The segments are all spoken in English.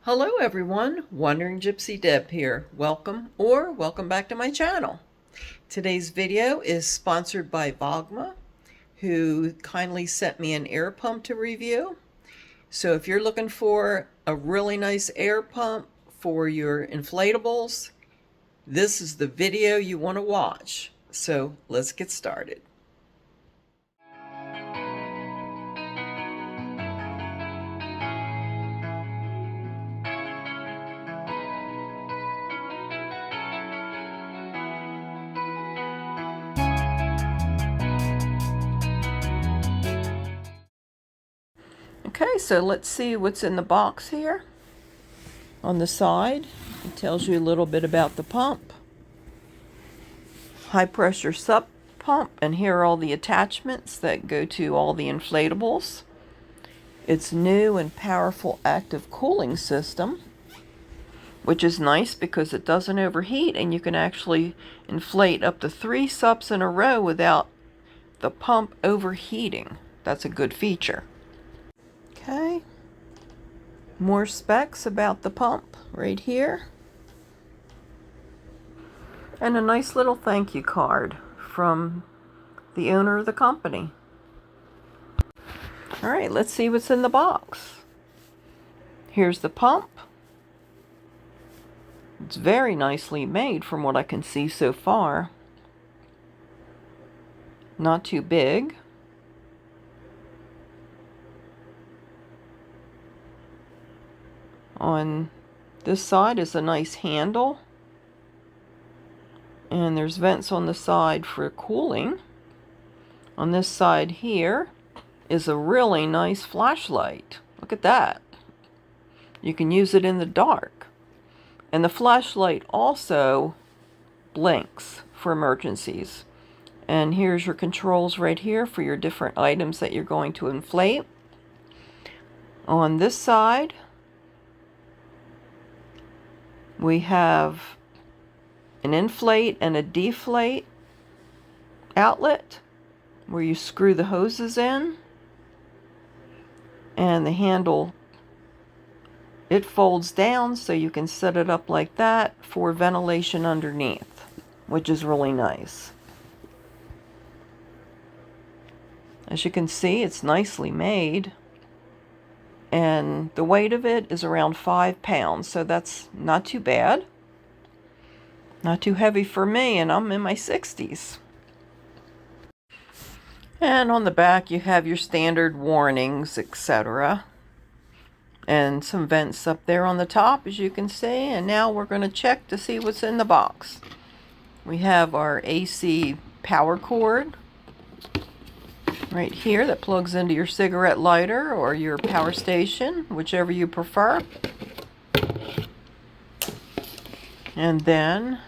Hello everyone, Wandering Gypsy Deb here. Welcome back to my channel. Today's video is sponsored by Vogma, who kindly sent me an air pump to review. So if you're looking for a really nice air pump for your inflatables, this is the video you want to watch. So let's get started. Okay, so let's see what's in the box here. On the side, it tells you a little bit about the pump. High pressure SUP pump, and here are all the attachments that go to all the inflatables. It's new and powerful active cooling system, which is nice because it doesn't overheat and you can actually inflate up to 3 SUPs in a row without the pump overheating. That's a good feature. Okay, more specs about the pump right here. And a nice little thank you card from the owner of the company. All right, let's see what's in the box. Here's the pump. It's very nicely made from what I can see so far. Not too big. On this side is a nice handle, and there's vents on the side for cooling. On this side here is a really nice flashlight. Look at that. You can use it in the dark. And the flashlight also blinks for emergencies. And here's your controls right here for your different items that you're going to inflate. On this side, we have an inflate and a deflate outlet where you screw the hoses in, and the handle, it folds down so you can set it up like that for ventilation underneath, which is really nice. As you can see, it's nicely made. And the weight of it is around 5 pounds, so that's not too bad. Not too heavy for me, and I'm in my 60s. And on the back you have your standard warnings, etc. And some vents up there on the top, as you can see. And now we're going to check to see what's in the box. We have our AC power cord right here that plugs into your cigarette lighter or your power station, whichever you prefer. And then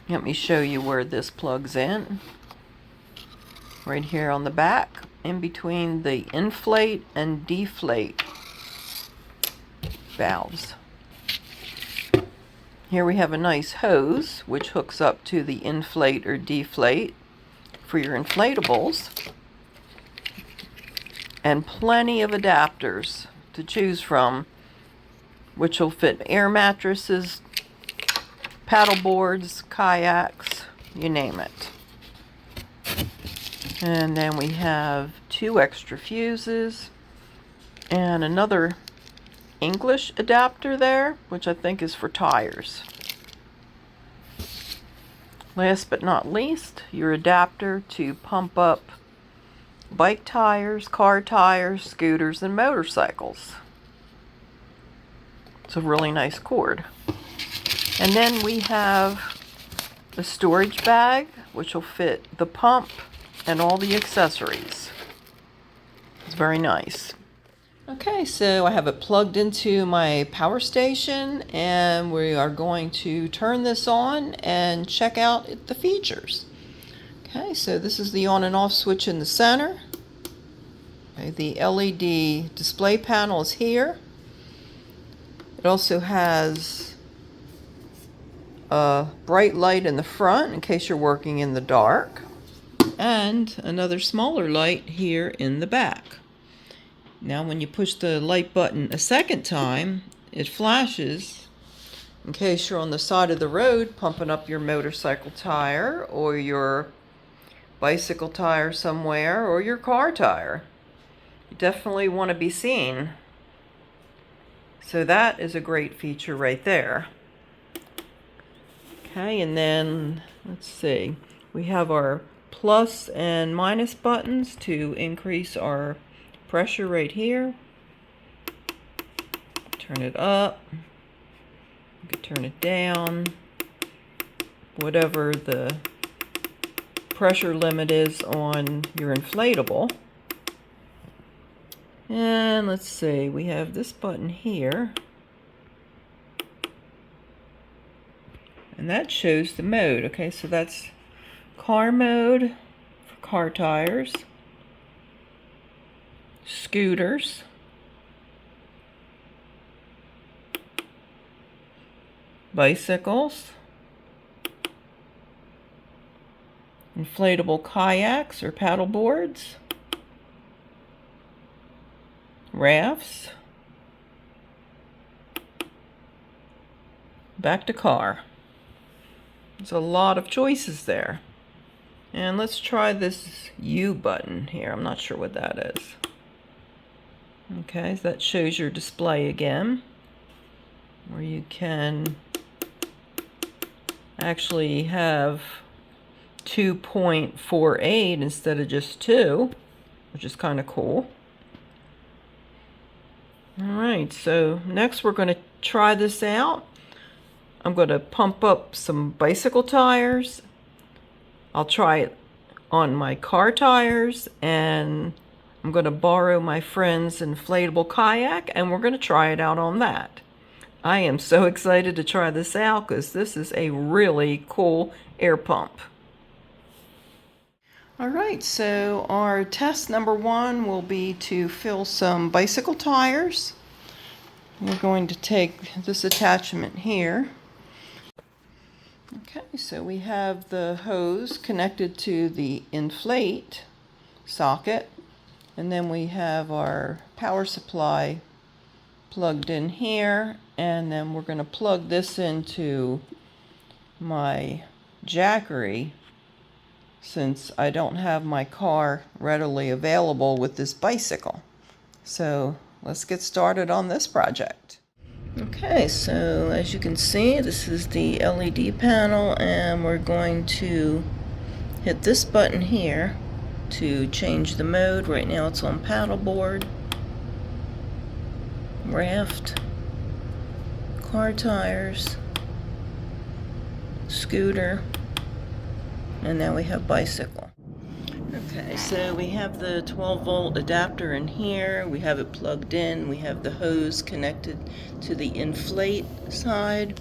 let me show you where this plugs in. Right here on the back, in between the inflate and deflate valves. Here we have a nice hose which hooks up to the inflate or deflate for your inflatables, and plenty of adapters to choose from, which will fit air mattresses, paddleboards, kayaks, you name it. And then we have 2 extra fuses and another English adapter there, which I think is for tires. Last but not least, your adapter to pump up bike tires, car tires, scooters, and motorcycles. It's a really nice cord. And then we have the storage bag, which will fit the pump and all the accessories. It's very nice. Okay, so I have it plugged into my power station, and we are going to turn this on and check out the features. Okay, so this is the on and off switch in the center. Okay, the LED display panel is here. It also has a bright light in the front in case you're working in the dark, and another smaller light here in the back. Now when you push the light button a second time, it flashes in case you're on the side of the road pumping up your motorcycle tire or your bicycle tire somewhere or your car tire. You definitely want to be seen. So that is a great feature right there. Okay, and then let's see. We have our plus and minus buttons to increase our pressure right here. Turn it up. You can turn it down. Whatever the pressure limit is on your inflatable. And let's see, we have this button here. And that shows the mode. Okay, so that's car mode for car tires, scooters, bicycles, inflatable kayaks or paddleboards, rafts, back to car. There's a lot of choices there. And let's try this U button here. I'm not sure what that is. Okay, so that shows your display again, where you can actually have 2.48 instead of just 2, which is kind of cool. Alright, so next we're going to try this out. I'm going to pump up some bicycle tires. I'll try it on my car tires, and I'm going to borrow my friend's inflatable kayak, and we're going to try it out on that. I am so excited to try this out because this is a really cool air pump. Alright, so our test number 1 will be to fill some bicycle tires. We're going to take this attachment here. Okay, so we have the hose connected to the inflate socket, and then we have our power supply plugged in here, and then we're going to plug this into my jackery since I don't have my car readily available with this bicycle. So let's get started on this project. Okay, so as you can see, this is the LED panel, and we're going to hit this button here to change the mode. Right now it's on paddleboard, raft, car tires, scooter, and now we have bicycle. Okay, so we have the 12-volt adapter in here. We have it plugged in. We have the hose connected to the inflate side.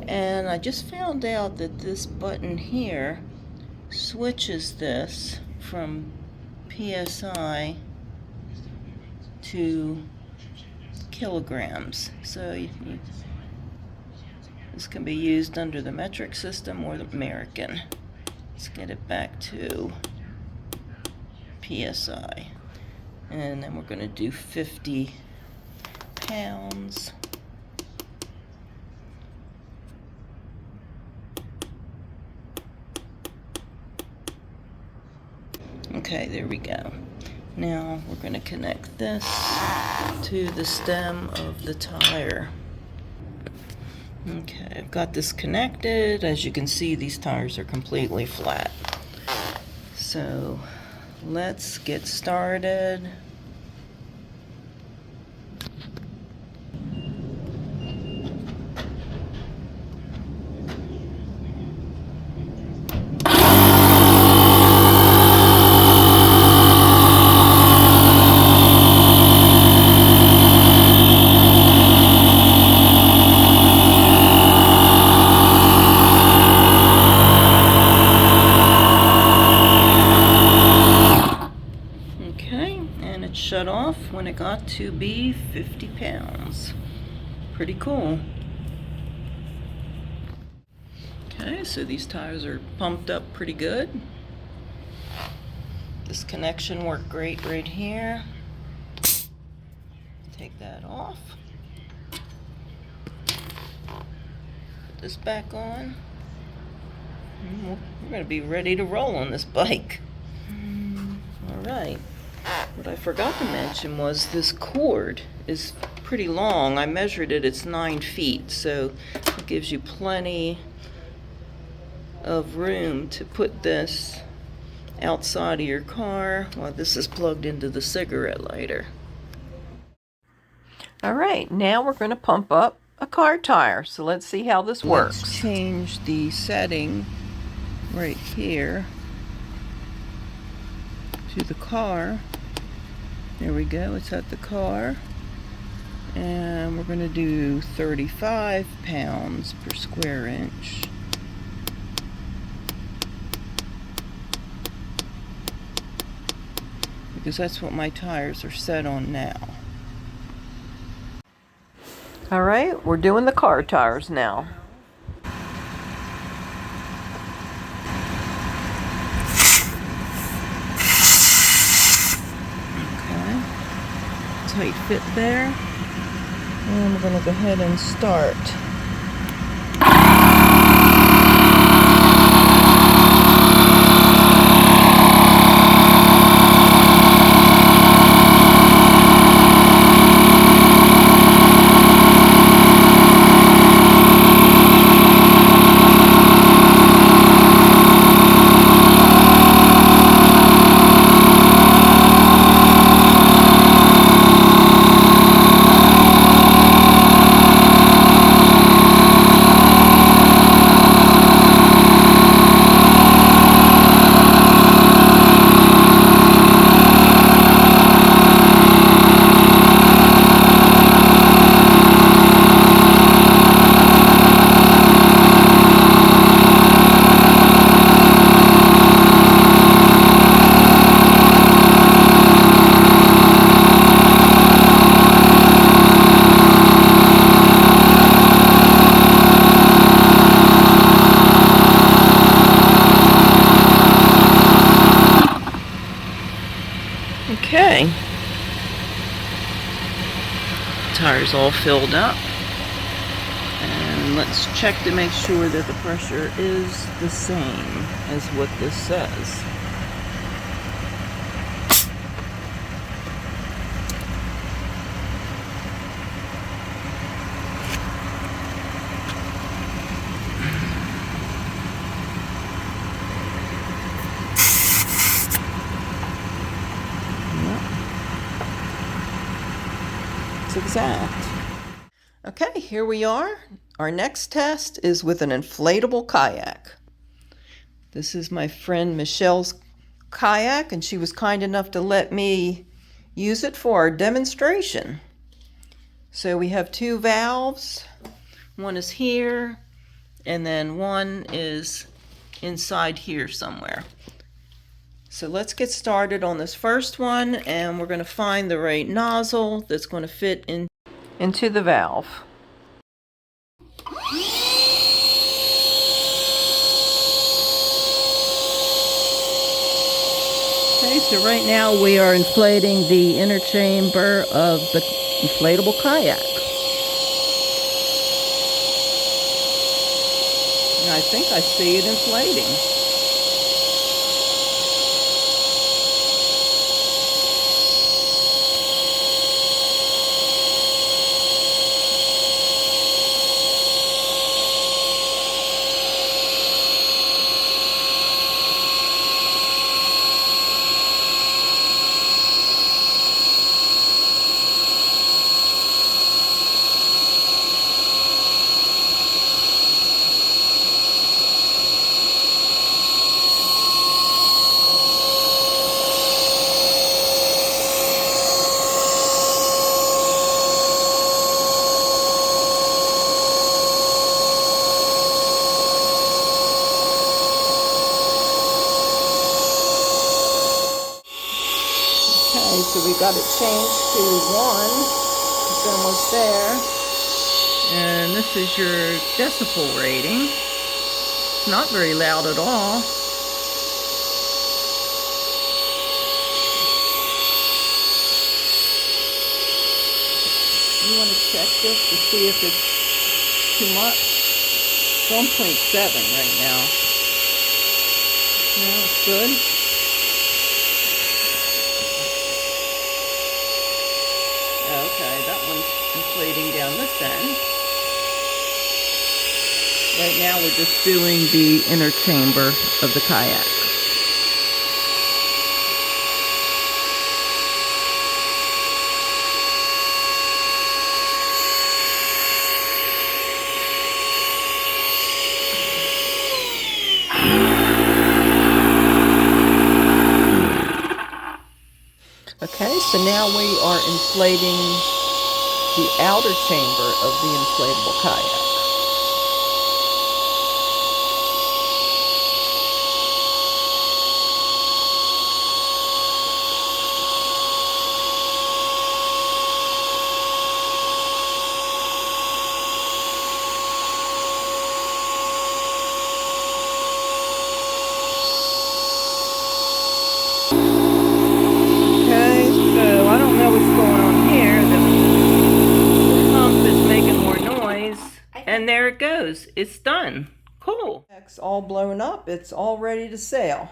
And I just found out that this button here switches this from PSI to kilograms. So this can be used under the metric system or the American. Let's get it back to PSI, and then we're going to do 50 pounds. Okay, there we go. Now we're going to connect this to the stem of the tire. Okay, I've got this connected. As you can see, these tires are completely flat. So let's get started. Shut off when it got to be 50 pounds. Pretty cool. Okay, so these tires are pumped up pretty good. This connection worked great right here. Take that off. Put this back on. We're going to be ready to roll on this bike. Alright. What I forgot to mention was this cord is pretty long. I measured it, it's 9 feet, so it gives you plenty of room to put this outside of your car while this is plugged into the cigarette lighter. Alright, now we're going to pump up a car tire, so let's see how this works. Let's change the setting right here to the car. There we go, it's at the car. And we're going to do 35 pounds per square inch. Because that's what my tires are set on now. Alright, we're doing the car tires now. Tight fit there, and we're going to go ahead and start. Okay, tires all filled up, and let's check to make sure that the pressure is the same as what this says. Exact. Okay, here we are. Our next test is with an inflatable kayak. This is my friend Michelle's kayak, and she was kind enough to let me use it for our demonstration. So we have 2 valves. One is here, and then one is inside here somewhere. So let's get started on this first one, and we're going to find the right nozzle that's going to fit into the valve. Okay, so right now we are inflating the inner chamber of the inflatable kayak. And I think I see it inflating. So we got it changed to 1. It's almost there. And this is your decibel rating. It's not very loud at all. You want to check this to see if it's too much? It's 1.7 right now. No, it's good. Okay, that one's inflating down this end. Right now we're just doing the inner chamber of the kayak. Okay, so now we are inflating the outer chamber of the inflatable kayak. And there it goes. It's done. Cool. It's all blown up. It's all ready to sail.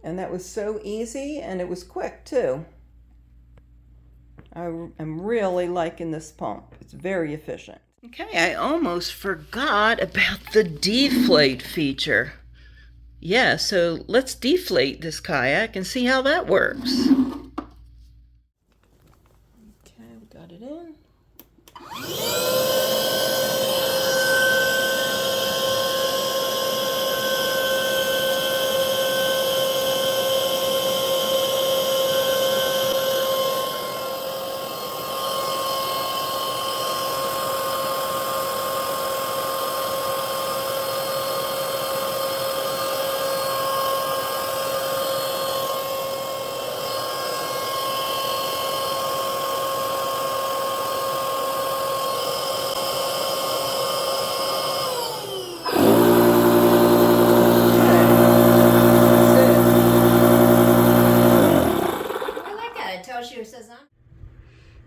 And that was so easy, and it was quick too. I'm really liking this pump. It's very efficient. Okay, I almost forgot about the deflate feature. Yeah, so let's deflate this kayak and see how that works. Okay, we got it in.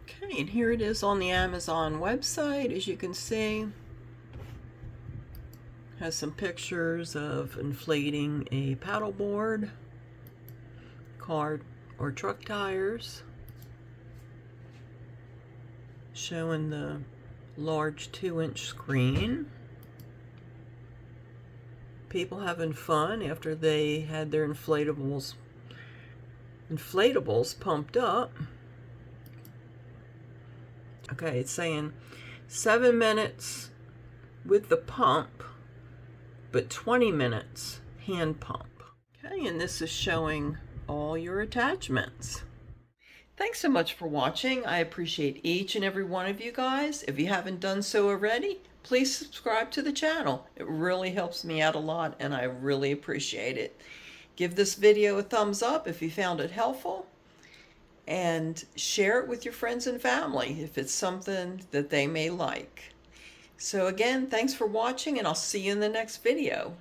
Okay, and here it is on the Amazon website, as you can see. Has some pictures of inflating a paddleboard, car or truck tires, showing the large 2-inch screen. People having fun after they had their inflatables pumped up. Okay, it's saying 7 minutes with the pump, but 20 minutes hand pump. Okay, and this is showing all your attachments. Thanks so much for watching. I appreciate each and every one of you guys. If you haven't done so already, please subscribe to the channel. It really helps me out a lot, and I really appreciate it. Give this video a thumbs up if you found it helpful, and share it with your friends and family if it's something that they may like. So again, thanks for watching, and I'll see you in the next video.